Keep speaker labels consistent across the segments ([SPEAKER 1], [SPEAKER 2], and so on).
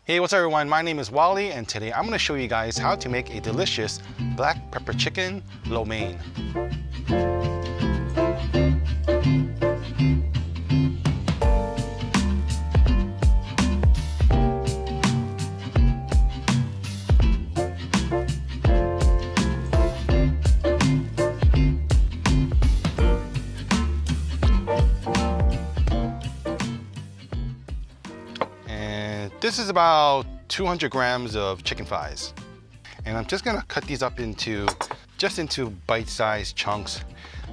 [SPEAKER 1] Hey, what's up everyone? My name is Wally and today I'm going to show you guys how to make a delicious black pepper chicken lo mein. This is about 200 grams of chicken thighs. And I'm just gonna cut these up into bite-sized chunks.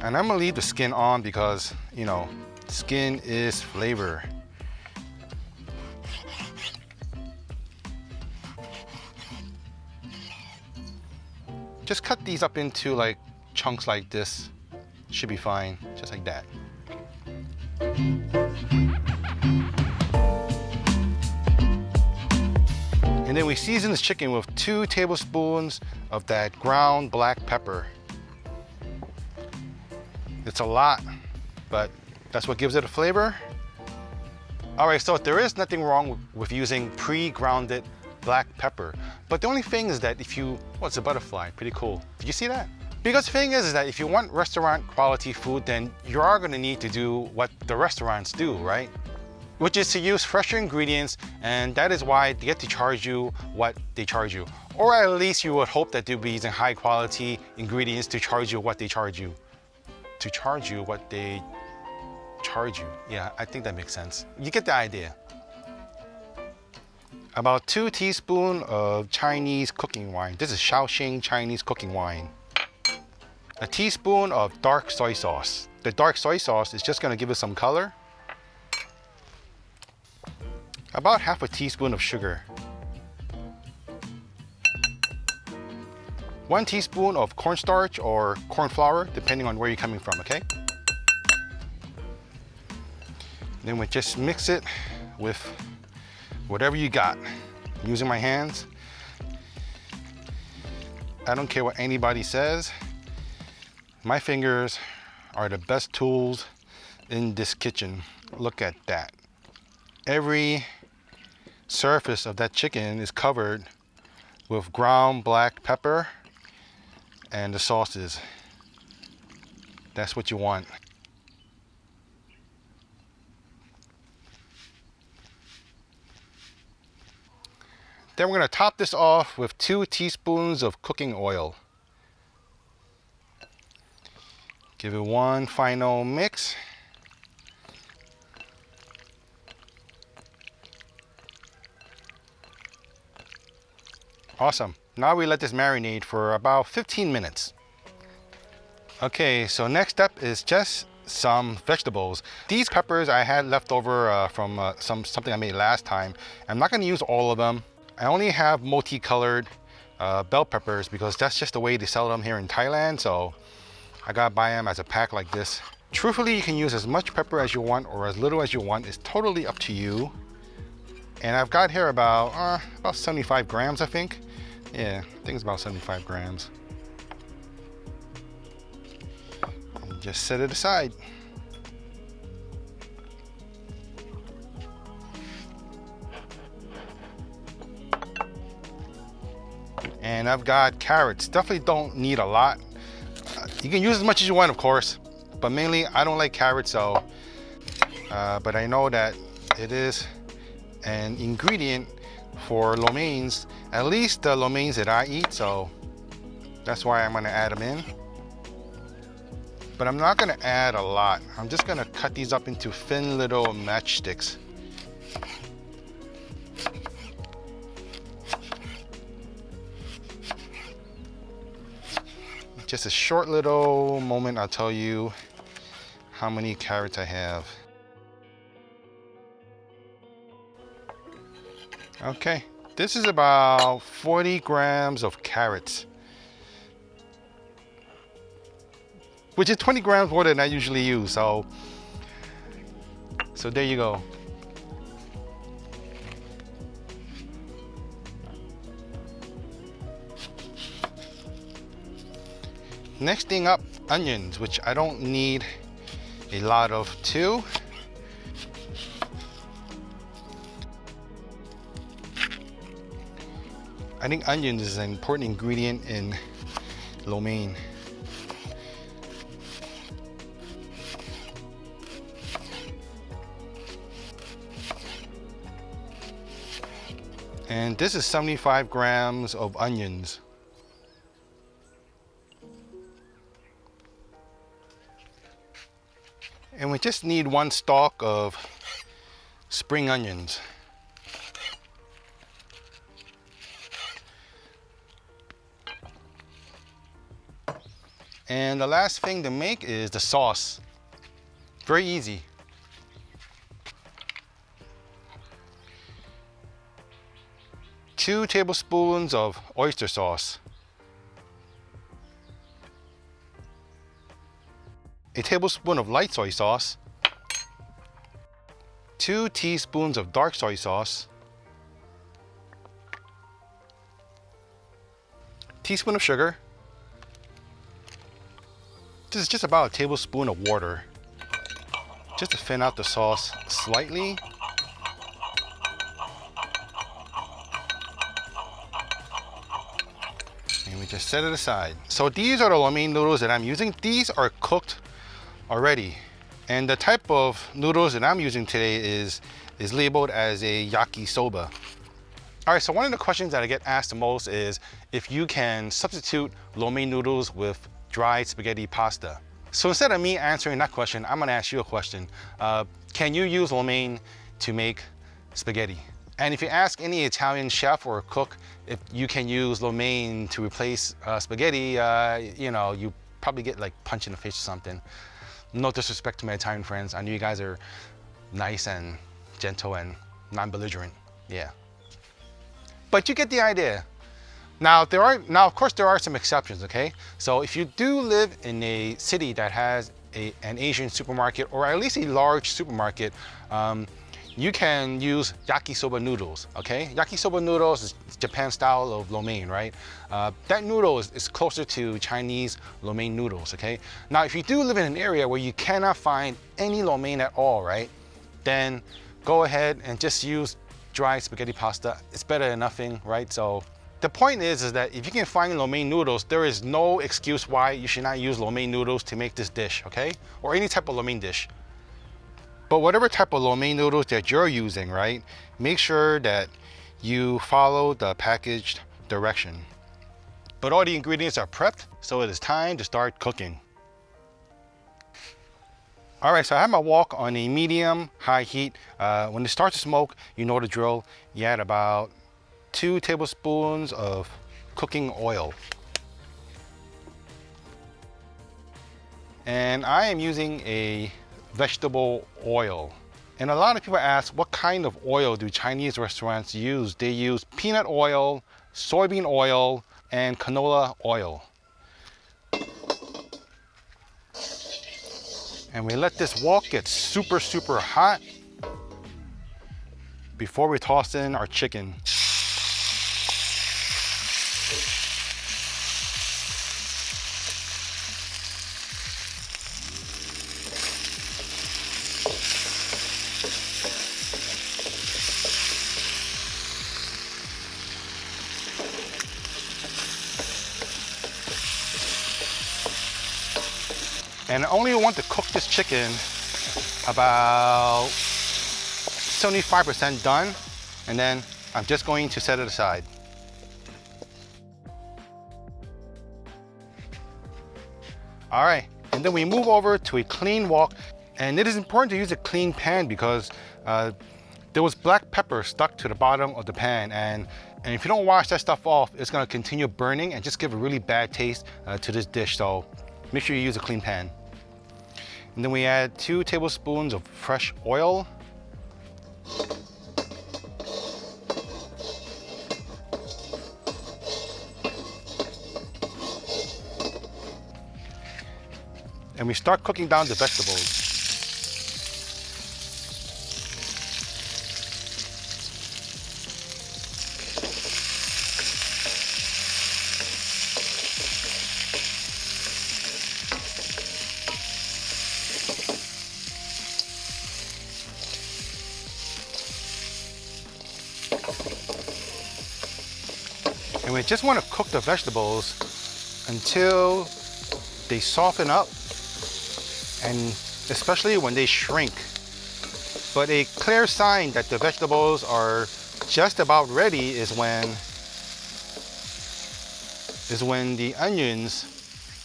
[SPEAKER 1] And I'm gonna leave the skin on because, you know, skin is flavor. Just cut these up into like chunks like this. Should be fine, just like that. And then we season this chicken with 2 tablespoons of that ground black pepper. It's a lot, but that's what gives it a flavor. All right, so there is nothing wrong with using pre-grounded black pepper. But the only thing is that if you, oh, it's a butterfly, pretty cool. Did you see that? Because the thing is that if you want restaurant quality food, then you are gonna need to do what the restaurants do, right? Which is to use fresher ingredients, and that is why they get to charge you what they charge you. Or at least you would hope that they'll be using high quality ingredients to charge you what they charge you. To charge you what they charge you. Yeah, I think that makes sense. You get the idea. About 2 teaspoons of Chinese cooking wine. This is Shaoxing Chinese cooking wine. A teaspoon of dark soy sauce. The dark soy sauce is just gonna give it some color. About half a teaspoon of sugar. 1 teaspoon of cornstarch or corn flour, depending on where you're coming from, okay? Then we just mix it with whatever you got. I'm using my hands. I don't care what anybody says. My fingers are the best tools in this kitchen. Look at that. Every surface of that chicken is covered with ground black pepper and the sauces. That's what you want. Then we're going to top this off with 2 teaspoons of cooking oil. Give it one final mix. Awesome. Now we let this marinate for about 15 minutes. Okay, so next up is just some vegetables. These peppers I had left over from something I made last time. I'm not going to use all of them. I only have multicolored bell peppers because that's just the way they sell them here in Thailand. So I gotta buy them as a pack like this. Truthfully, you can use as much pepper as you want or as little as you want. It's totally up to you. And I've got here about 75 grams, I think. Yeah, I think it's about 75 grams. And just set it aside. And I've got carrots. Definitely don't need a lot. You can use as much as you want, of course, but mainly I don't like carrots, so but I know that it is an ingredient for lo meins, at least the lo meins that I eat, so that's why I'm going to add them in. But I'm not going to add a lot. I'm just going to cut these up into thin little matchsticks. Just a short little moment, I'll tell you how many carrots I have. Okay, this is about 40 grams of carrots, which is 20 grams more than I usually use. So there you go. Next thing up, onions, which I don't need a lot of too. I think onions is an important ingredient in lo mein. And this is 75 grams of onions. And we just need 1 stalk of spring onions. And the last thing to make is the sauce. Very easy. Two tablespoons of oyster sauce. A tablespoon of light soy sauce. 2 teaspoons of dark soy sauce. Teaspoon of sugar. This is just about a tablespoon of water, just to thin out the sauce slightly. And we just set it aside. So these are the lo mein noodles that I'm using. These are cooked already. And the type of noodles that I'm using today is labeled as a yakisoba. All right, so one of the questions that I get asked the most is if you can substitute lo mein noodles with dry spaghetti pasta. So instead of me answering that question, I'm gonna ask you a question. Can you use lo mein to make spaghetti? And if you ask any Italian chef or cook if you can use lo mein to replace spaghetti, you know, you probably get like punched in the face or something. No disrespect to my Italian friends. I know you guys are nice and gentle and non-belligerent. Yeah. But you get the idea. Now, of course, there are some exceptions, okay? So if you do live in a city that has an Asian supermarket, or at least a large supermarket, you can use yakisoba noodles, okay? Yakisoba noodles is Japan style of lo mein, right? That noodle is closer to Chinese lo mein noodles, okay? Now, if you do live in an area where you cannot find any lo mein at all, right? Then go ahead and just use dry spaghetti pasta. It's better than nothing, right? So the point is that if you can find lo mein noodles, there is no excuse why you should not use lo mein noodles to make this dish, okay? Or any type of lo mein dish. But whatever type of lo mein noodles that you're using, right? Make sure that you follow the packaged direction. But all the ingredients are prepped, so it is time to start cooking. All right, so I have my wok on a medium-high heat. When it starts to smoke, you know the drill. You add about 2 tablespoons of cooking oil. And I am using a vegetable oil. And a lot of people ask, what kind of oil do Chinese restaurants use? They use peanut oil, soybean oil, and canola oil. And we let this wok get super, super hot before we toss in our chicken. And I only want to cook this chicken about 75% done, and then I'm just going to set it aside. All right, and then we move over to a clean wok, and it is important to use a clean pan because there was black pepper stuck to the bottom of the pan, and if you don't wash that stuff off, it's gonna continue burning and just give a really bad taste to this dish, so make sure you use a clean pan. And then we add 2 tablespoons of fresh oil. And we start cooking down the vegetables. And we just want to cook the vegetables until they soften up, and especially when they shrink. But a clear sign that the vegetables are just about ready is when the onions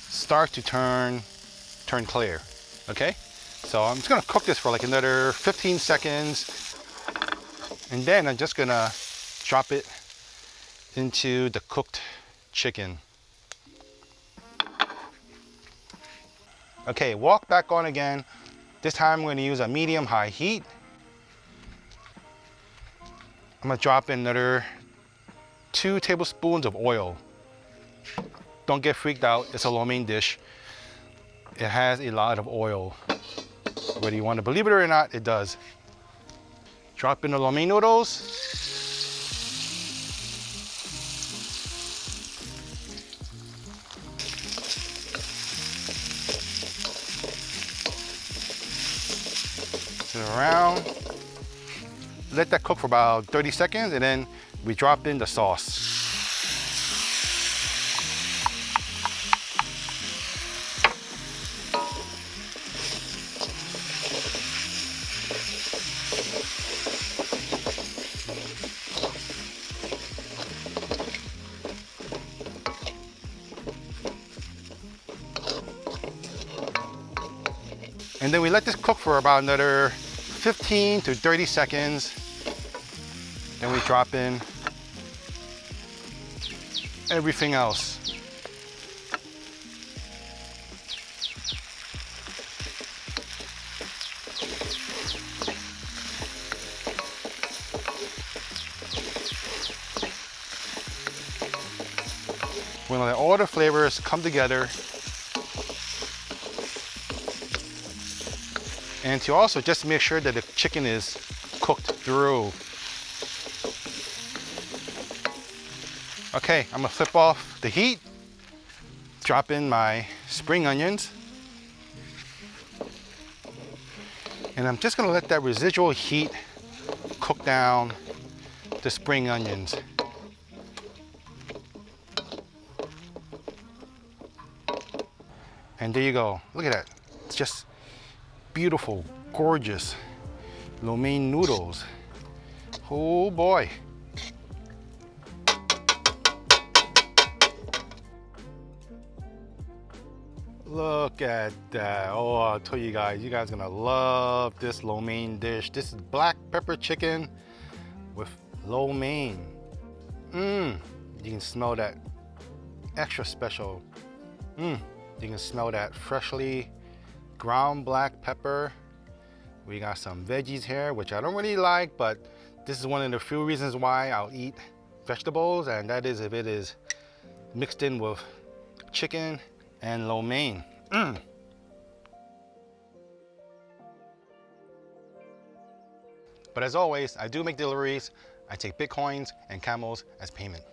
[SPEAKER 1] start to turn clear. Okay? So I'm just gonna cook this for like another 15 seconds, and then I'm just gonna drop it into the cooked chicken. Okay, wok back on again. This time I'm going to use a medium-high heat. I'm going to drop in another 2 tablespoons of oil. Don't get freaked out, it's a lo mein dish. It has a lot of oil. Whether you want to believe it or not, it does. Drop in the lo mein noodles. Around. Let that cook for about 30 seconds, and then we drop in the sauce. And then we let this cook for about another 15 to 30 seconds. Then we drop in everything else. We're gonna let all the flavors come together. And to also just make sure that the chicken is cooked through. Okay, I'm gonna flip off the heat, drop in my spring onions, and I'm just gonna let that residual heat cook down the spring onions. And there you go, look at that. It's just beautiful, gorgeous lo mein noodles. Oh boy. Look at that. Oh, I'll tell you guys are gonna love this lo mein dish. This is black pepper chicken with lo mein. You can smell that extra special. You can smell that freshly ground black pepper. We got some veggies here, which I don't really like, but this is one of the few reasons why I'll eat vegetables, and that is if it is mixed in with chicken and lo mein. But as always, I do make deliveries. I take Bitcoins and Camels as payment.